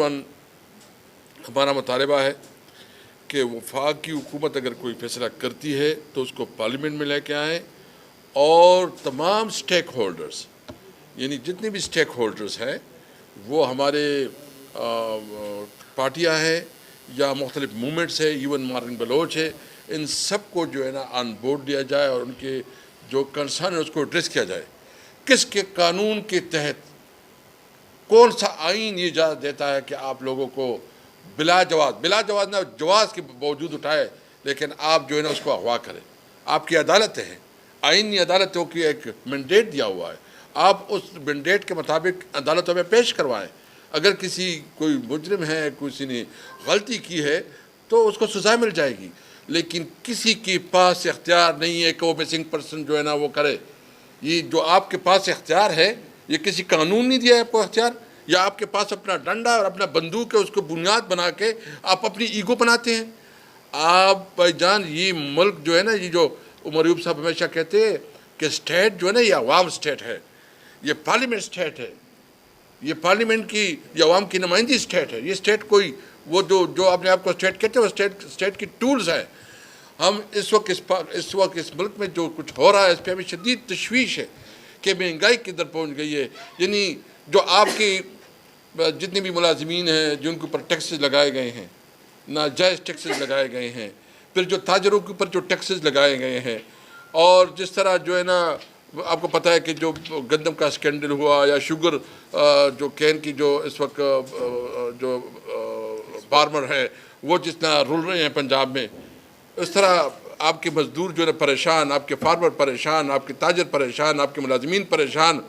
हमारा मुतालबा है कि वफाकी हुकूमत अगर कोई फैसला करती है तो उसको पार्लियामेंट में लेके आएँ और तमाम स्टेक होल्डर्स यानी जितने भी स्टेक होल्डर्स हैं वो हमारे पार्टियां हैं या मुख्तलिफ मूवमेंट्स है, इवन मार्किन बलोच है, इन सब को जो है ना ऑन बोर्ड दिया जाए और उनके जो कंसर्न है उसको एड्रेस किया जाए। किसके कानून के तहत कौन सा आइन ये इजाज़त देता है कि आप लोगों को बिला जवाज़ ना जवाज़ के बावजूद उठाए लेकिन आप जो है ना उसको अगवा करें। आपकी अदालतें हैं, आइनी अदालतों की एक मैंडेट दिया हुआ है, आप उस मैंडेट के मुताबिक अदालतों में पेश करवाएं। अगर कोई मुजरिम है, किसी ने गलती की है तो उसको सज़ा मिल जाएगी, लेकिन किसी के पास इख्तियार नहीं है कि वो मिसिंग पर्सन जो है ना वो करे। ये जो आपके पास इख्तियार है ये किसी कानून नहीं दिया है आपको इख्तियार, या आपके पास अपना डंडा और अपना बंदूक है उसको बुनियाद बना के आप अपनी ईगो बनाते हैं। आप भाईजान ये मुल्क जो है ना, ये जो उमर अयूब साहब हमेशा कहते हैं कि स्टेट जो है ना ये अवाम स्टेट है, ये पार्लियामेंट स्टेट है, ये पार्लियामेंट की ये अवाम की नुमाइंदी स्टेट है। ये स्टेट कोई वो जो अपने आप को स्टेट कहते हैं वो स्टेट की टूल्स है। हम इस वक्त इस मुल्क में जो कुछ हो रहा है इस पर हमें शदीद तशवीश है कि महंगाई किधर पहुँच गई है। यानी जो आपकी जितने भी मुलाजिमीन हैं जिनके ऊपर टैक्सेस लगाए गए हैं, नाजायज़ टैक्सेस लगाए गए हैं, फिर जो ताजरों के ऊपर जो टैक्सेस लगाए गए हैं, और जिस तरह जो है ना आपको पता है कि जो गंदम का स्कैंडल हुआ या शुगर जो कैन की जो इस वक्त जो फार्मर है वो जिस तरह रुल रहे हैं पंजाब में, इस तरह आपके मजदूर जो है परेशान, आपके फार्मर परेशान, आपके ताजर परेशान, आपके मुलाजिमीन परेशान,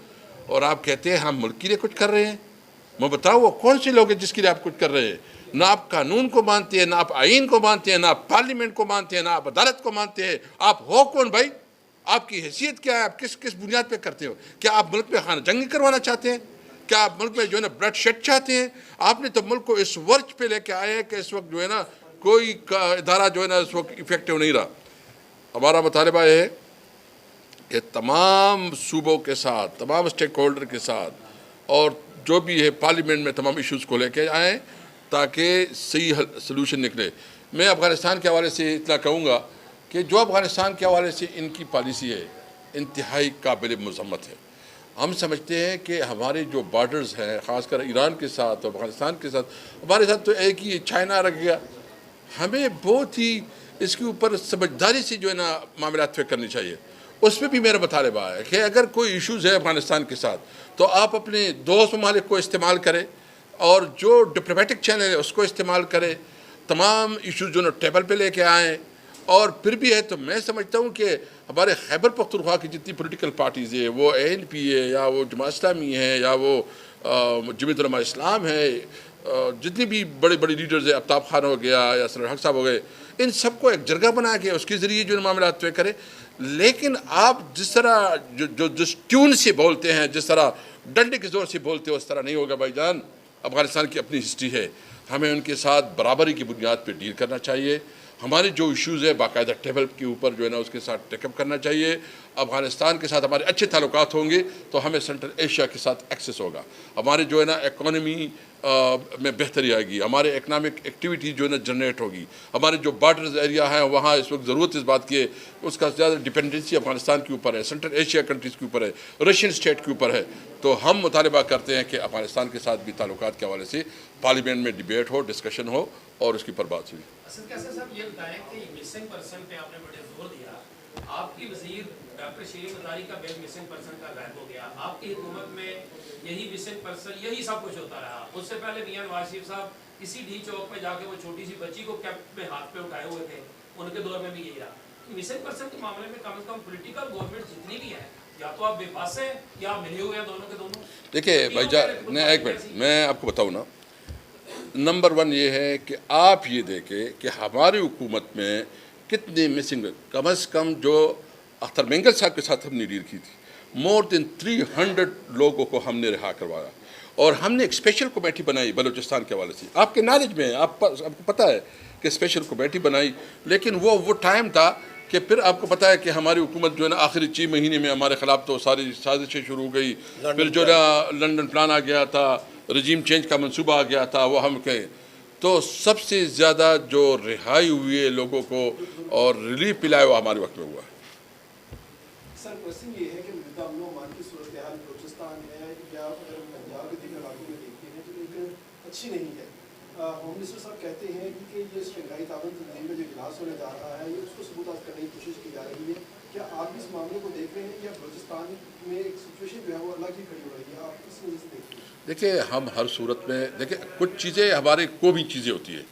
और आप कहते हैं हम मुल्क के लिए कुछ कर रहे हैं। मैं बताओ वो कौन से लोग हैं जिसके लिए आप कुछ कर रहे हैं? ना आप कानून को मानते हैं, ना आप आइन को मानते हैं, ना आप पार्लियामेंट को मानते हैं, ना आप अदालत को मानते हैं। आप हो कौन भाई? आपकी हैसियत क्या है? आप किस बुनियाद पे करते हो? क्या आप मुल्क में खाना जंगी करवाना चाहते हैं? क्या आप मुल्क में जो है ना ब्लड शेड चाहते हैं? आपने तो मुल्क को इस वर्ज पे लेके आए हैं कि इस वक्त जो है ना कोई इदारा जो है ना इस वक्त इफेक्टिव नहीं रहा। हमारा मुतालबा यह है कि तमाम सूबों के साथ, तमाम स्टेक होल्डर के साथ और जो भी है पार्लियामेंट में तमाम इश्यूज़ को लेके आएँ ताकि सही सलूशन निकले। मैं अफ़गानिस्तान के हवाले से इतना कहूँगा कि जो अफ़गानिस्तान के हवाले से इनकी पॉलिसी है इंतहाई काबिल मज़म्मत है। हम समझते हैं कि हमारे जो बॉर्डर्स हैं ख़ासकर ईरान के साथ और अफ़गानिस्तान के साथ, हमारे साथ तो एक ही चाइना रख गया। हमें बहुत ही इसके ऊपर समझदारी से जो है ना मामलात पे करनी चाहिए। उसमें भी मेरा मुतालबा है कि अगर कोई इश्यूज़ है अफ़गानिस्तान के साथ तो आप अपने दोस्त ममालिक को इस्तेमाल करें और जो डिप्लोमेटिक चैनल है उसको इस्तेमाल करें, तमाम इश्यूज़ जो ना टेबल पे लेके आएँ। और फिर भी है तो मैं समझता हूँ कि हमारे खैबर पख्तूनख्वा की जितनी पॉलिटिकल पार्टीज़ है, वो ANP है या वो जमात इस्लामी है या वो जमीयत उलमा इस्लाम है, जितनी भी बड़े बड़े लीडर्स है, आफ्ताब खान हो गया या सर हक साहब हो गए, इन सबको एक जगह बना के उसके ज़रिए जो मामला तय करें। लेकिन आप जिस तरह जिस ट्यून से बोलते हैं, जिस तरह डंडे के ज़ोर से बोलते हो, उस तरह नहीं होगा भाईजान। अफ़गानिस्तान की अपनी हिस्ट्री है, हमें उनके साथ बराबरी की बुनियाद पर डील करना चाहिए। हमारे जो इश्यूज़ है बाकायदा टेबल के ऊपर जो है ना उसके साथ टेकअप करना चाहिए। अफ़गानिस्तान के साथ हमारे अच्छे ताल्लुकात होंगे तो हमें सेंट्रल एशिया के साथ एक्सेस होगा, हमारे जो है ना इकॉनमी में बेहतरी आएगी, हमारे इकनॉमिक एक्टिविटी जो है ना जनरेट होगी। हमारे जो बॉर्डर्स एरिया है वहाँ इस वक्त ज़रूरत इस बात की है, उसका ज़्यादा डिपेंडेंसी अफ़गानिस्तान के ऊपर है, सेंट्रल एशिया कंट्रीज़ के ऊपर है, रशियन स्टेट के ऊपर है। तो हम मुतालबा करते हैं कि अफ़गानिस्तान के साथ भी ताल्लुकात के हवाले से पार्लियामेंट में डिबेट हो, डिस्कशन हो और उसके ऊपर बात हुई। ये बताएं कि मिसिंग पर्सन पे आपने बड़े जोर दिया, आपकी वज़ीर डॉक्टर शीरी मदारी का बिल मिसिंग पर्सन का गायब हो गया, आपकी हुकूमत में यही मिसिंग पर्सन यही सब कुछ होता रहा। उससे पहले मियां नवाज शरीफ साहब इसी डी चौक पे जाके वो छोटी सी बच्ची को कैप में हाथ पे उठाए हुए थे, उनके दौर में भी यही रहा। मिसिंग पर्सन के मामले में कम से कम पोलिटिकल गवर्नमेंट जितनी भी है, या तो आप बेबस हैं या आप मिले हुए हैं दोनों के दोनों। देखिए भाईजान, मैं एक मिनट मैं आपको बताऊँ ना, नंबर 1 ये है कि आप ये देखें कि हमारी हुकूमत में कितने मिसिंग, कम से कम जो अख्तर मेंगल साहब के साथ हमने डील की थी, मोर देन 300 लोगों को हमने रिहा करवाया और हमने एक स्पेशल कमेटी बनाई बलूचिस्तान के हवाले से। आपके नॉलेज में आपको पता है कि स्पेशल कमेटी बनाई, लेकिन वो टाइम था कि फिर आपको पता है कि हमारी हुकूमत जो है ना आखिरी 6 महीने में हमारे ख़िलाफ़ तो सारी साजिशें शुरू हो गई। फिर जो है लंदन प्लान आ गया था, रजीम चेंज का मंसूबा आ गया था, वो हम कहें तो सबसे ज़्यादा जो रिहाई हुई है लोगों को और रिलीफ मिला है वो हमारे वक्त में हुआ है। सर क्वेश्चन ये है कि मौजूदा अमन व अमान की सूरत हाल बलूचिस्तान है या अगर पंजाब के दीगर इलाकों में देखते हैं तो एक अच्छी नहीं है। होम मिनिस्टर साहब कहते हैं कि ये शंघाई ताबन तंजीम में जो इजलास होने जा रहा है ये उसको सबूत करने की कोशिश की जा रही है। क्या आप इस मामले को देख रहे हैं या बलूचिस्तान में एक सिचुएशन जो है वो अलग ही खड़ी हो रही है, आप किस वजह से देखते हैं? देखिए, हम हर सूरत में देखिए कुछ चीज़ें हमारे कौमी चीज़ें होती है,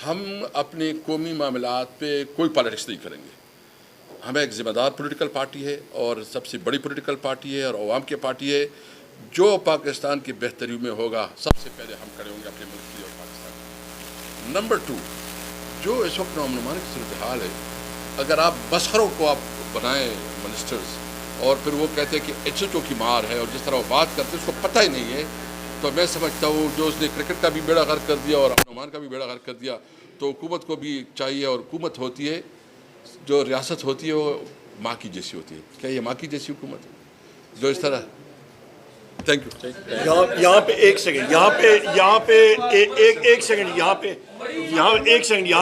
हम अपने कौमी मामलात पे कोई पॉलिटिक्स नहीं करेंगे। हमें एक ज़िम्मेदार पॉलिटिकल पार्टी है और सबसे बड़ी पॉलिटिकल पार्टी है और अवाम की पार्टी है। जो पाकिस्तान की बेहतरी में होगा सबसे पहले हम खड़े होंगे अपने मुल्क की और पाकिस्तान की। नंबर 2, जो इस वक्त अमन की सूरत हाल है, अगर आप बसखरों को आप बनाएं मिनिस्टर्स और फिर वो कहते हैं कि HHO की मार है और जिस तरह वो बात करते हैं उसको पता ही नहीं है, तो मैं समझता हूँ जो उसने क्रिकेट का भी बेड़ा गर्क कर दिया और अमन का भी बेड़ा गर्क कर दिया, तो हुकूमत को भी चाहिए। और हुकूमत होती है, जो रियासत होती है वो माँ की जैसी होती है। क्या ये माँ की जैसी हुकूमत है जो इस तरह? Thank you. यहाँ पे एक सेकंड, यहाँ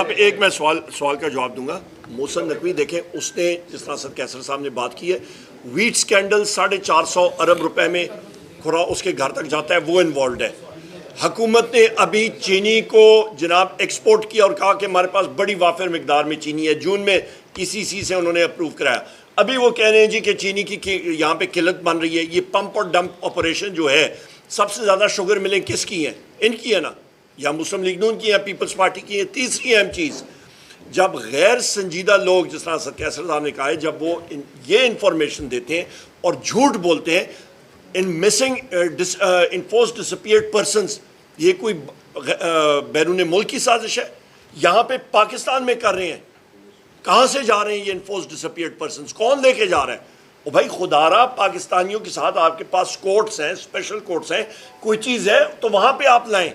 पे एक मैं सवाल का जवाब दूंगा। मोहसिन नकवी देखें, उसने जिस तरह सर कैसर साहब ने बात की है, वीट स्कैंडल 450 अरब रुपए में खुरा उसके घर तक जाता है, वो इन्वॉल्व है। हुकूमत ने अभी चीनी को जनाब एक्सपोर्ट किया और कहा कि हमारे पास बड़ी वाफिर मिकदार में चीनी है। जून में ECC से उन्होंने अप्रूव कराया। अभी वो कह रहे हैं जी कि चीनी की यहाँ पे किल्लत बन रही है। ये पंप और डंप ऑपरेशन जो है, सबसे ज़्यादा शुगर मिलें किसकी हैं? इनकी है ना, या मुस्लिम लीग नून की है, पीपल्स पार्टी की है। तीसरी अहम चीज़, जब गैर संजीदा लोग जिस तरह सर कैसर साहब ने कहा है, जब वो ये इंफॉर्मेशन देते हैं और झूठ बोलते हैं इन मिसिंग इनफोर्स डिसअपीयर्ड पर्सनस, ये कोई बैरून मुल्क की साजिश है? यहाँ पे पाकिस्तान में कर रहे हैं, कहाँ से जा रहे हैं ये इनफोर्स डिसअपीयर्ड पर्सनस? कौन लेके जा रहा है? ओ भाई खुदारा, पाकिस्तानियों के साथ आपके पास कोर्ट्स हैं, स्पेशल कोर्ट्स हैं, कोई चीज़ है तो वहाँ पे आप लाएं।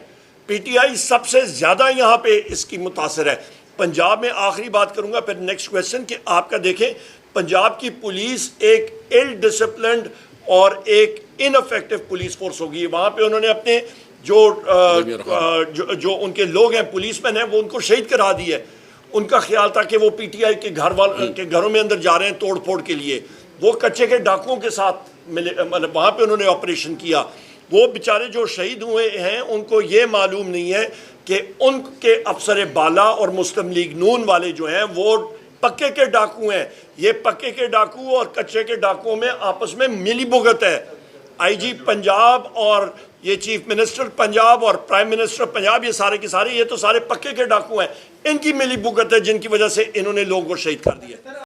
PTI सबसे ज़्यादा यहाँ पे इसकी मुतासर है। पंजाब में आखिरी बात करूँगा, फिर नेक्स्ट क्वेश्चन कि आपका देखें, पंजाब की पुलिस एक इल डिसिप्लिन्ड और एक इनफेक्टिव पुलिस फोर्स होगी। वहाँ पे उन्होंने अपने जो उनके लोग हैं, पुलिसमैन हैं, वो उनको शहीद करा दिए। उनका ख्याल था कि वो PTI के के घरों में अंदर जा रहे हैं तोड़ फोड़ के लिए। वो कच्चे के डाकुओं के साथ मिले, मतलब वहाँ पे उन्होंने ऑपरेशन किया। वो बेचारे जो शहीद हुए हैं उनको ये मालूम नहीं है कि उनके अफसर बाला और मुस्लिम लीग नून वाले जो हैं वो पक्के के डाकू हैं। ये पक्के के डाकू और कच्चे के डाकुओं में आपस में मिली भुगत है। IG पंजाब और ये चीफ मिनिस्टर पंजाब और प्राइम मिनिस्टर पंजाब, ये सारे के सारे, ये तो सारे पक्के के डाकू हैं। इनकी मिली भुगत है जिनकी वजह से इन्होंने लोगों को शहीद कर दिया।